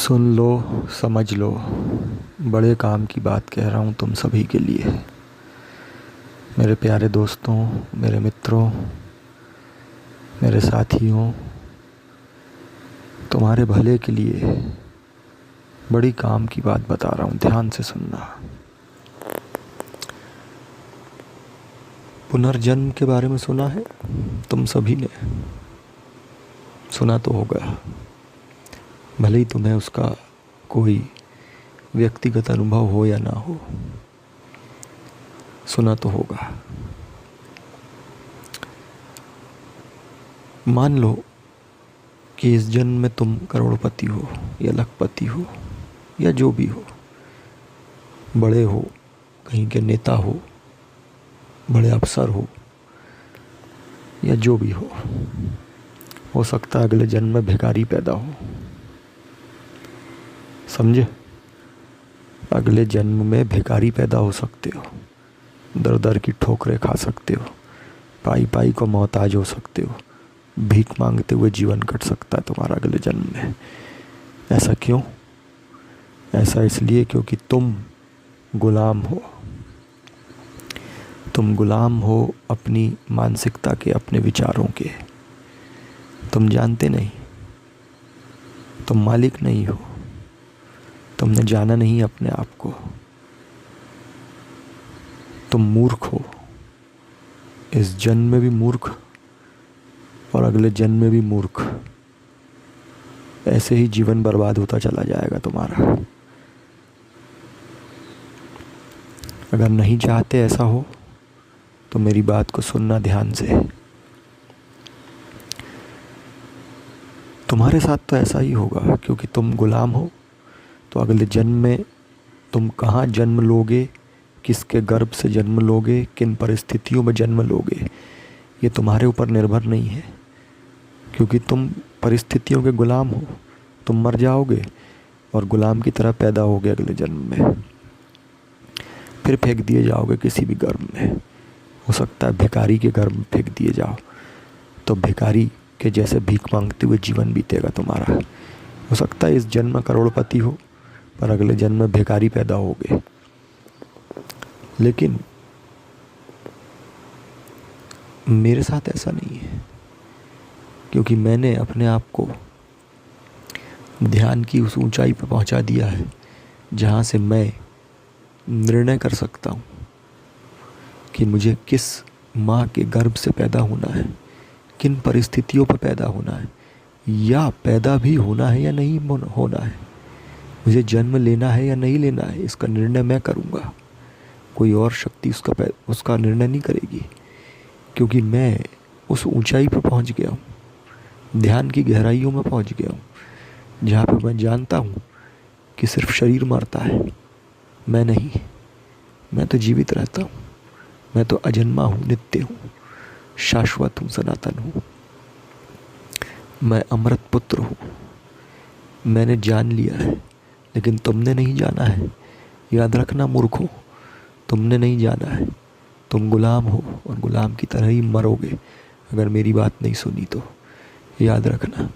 सुन लो, समझ लो, बड़े काम की बात कह रहा हूँ तुम सभी के लिए। मेरे प्यारे दोस्तों, मेरे मित्रों, मेरे साथियों, तुम्हारे भले के लिए बड़ी काम की बात बता रहा हूँ, ध्यान से सुनना। पुनर्जन्म के बारे में सुना है तुम सभी ने? सुना तो होगा, भले ही तुम्हें उसका कोई व्यक्तिगत अनुभव हो या ना हो, सुना तो होगा। मान लो कि इस जन्म में तुम करोड़पति हो या लखपति हो या जो भी हो, बड़े हो, कहीं के नेता बड़े अफसर हो या जो भी हो सकता है अगले जन्म में भिखारी पैदा हो। समझे? अगले जन्म में भिखारी पैदा हो सकते हो, दर दर की ठोकरें खा सकते हो, पाई पाई को मोहताज हो सकते हो, भीख मांगते हुए जीवन कट सकता है तुम्हारा अगले जन्म में। ऐसा क्यों? ऐसा इसलिए क्योंकि तुम गुलाम हो। तुम गुलाम हो अपनी मानसिकता के, अपने विचारों के। तुम जानते नहीं, तुम मालिक नहीं हो। तुमने जाना नहीं अपने आप को। तुम मूर्ख हो, इस जन्म में भी मूर्ख और अगले जन्म में भी मूर्ख। ऐसे ही जीवन बर्बाद होता चला जाएगा तुम्हारा। अगर नहीं चाहते ऐसा हो तो मेरी बात को सुनना ध्यान से। तुम्हारे साथ तो ऐसा ही होगा क्योंकि तुम गुलाम हो। तो अगले जन्म में तुम कहाँ जन्म लोगे, किसके गर्भ से जन्म लोगे, किन परिस्थितियों में जन्म लोगे, ये तुम्हारे ऊपर निर्भर नहीं है, क्योंकि तुम परिस्थितियों के गुलाम हो। तुम मर जाओगे और गुलाम की तरह पैदा होगे अगले जन्म में, फिर फेंक दिए जाओगे किसी भी गर्भ में। हो सकता है भिखारी के गर्भ में फेंक दिए जाओ, तो भिखारी के जैसे भीख मांगते हुए जीवन बीतेगा तुम्हारा। हो सकता है इस जन्म में करोड़पति हो पर अगले जन्म में भिखारी पैदा होगे। लेकिन मेरे साथ ऐसा नहीं है, क्योंकि मैंने अपने आप को ध्यान की उस ऊंचाई पर पहुंचा दिया है जहां से मैं निर्णय कर सकता हूं कि मुझे किस माँ के गर्भ से पैदा होना है, किन परिस्थितियों पर पैदा होना है, या पैदा भी होना है या नहीं होना है, मुझे जन्म लेना है या नहीं लेना है, इसका निर्णय मैं करूँगा। कोई और शक्ति उसका निर्णय नहीं करेगी, क्योंकि मैं उस ऊंचाई पर पहुंच गया हूँ, ध्यान की गहराइयों में पहुंच गया हूँ, जहाँ पे मैं जानता हूँ कि सिर्फ शरीर मरता है, मैं नहीं। मैं तो जीवित रहता हूँ, मैं तो अजन्मा हूँ, नित्य हूँ, शाश्वत हूँ, सनातन हूँ। मैं अमृत पुत्र हूँ। मैंने जान लिया है, लेकिन तुमने नहीं जाना है। याद रखना मूर्खों, तुमने नहीं जाना है। तुम गुलाम हो और गुलाम की तरह ही मरोगे अगर मेरी बात नहीं सुनी तो। याद रखना,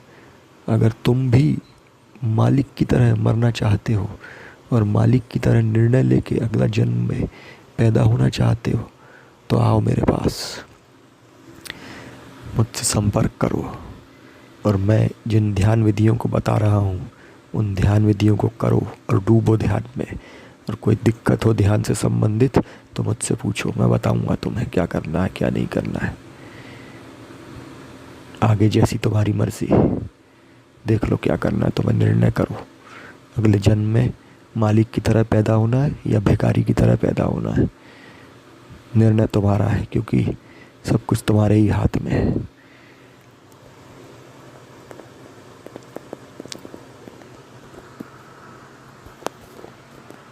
अगर तुम भी मालिक की तरह मरना चाहते हो और मालिक की तरह निर्णय लेके अगला जन्म में पैदा होना चाहते हो, तो आओ मेरे पास, मुझसे संपर्क करो और मैं जिन ध्यान विधियों को बता रहा हूँ उन ध्यान विधियों को करो और डूबो ध्यान में। और कोई दिक्कत हो ध्यान से संबंधित तो मुझसे पूछो, मैं बताऊँगा तुम्हें क्या करना है, क्या नहीं करना है। आगे जैसी तुम्हारी मर्जी, देख लो क्या करना है, तुम्हें निर्णय करो। अगले जन्म में मालिक की तरह पैदा होना है या भिखारी की तरह पैदा होना है, निर्णय तुम्हारा है, क्योंकि सब कुछ तुम्हारे ही हाथ में है।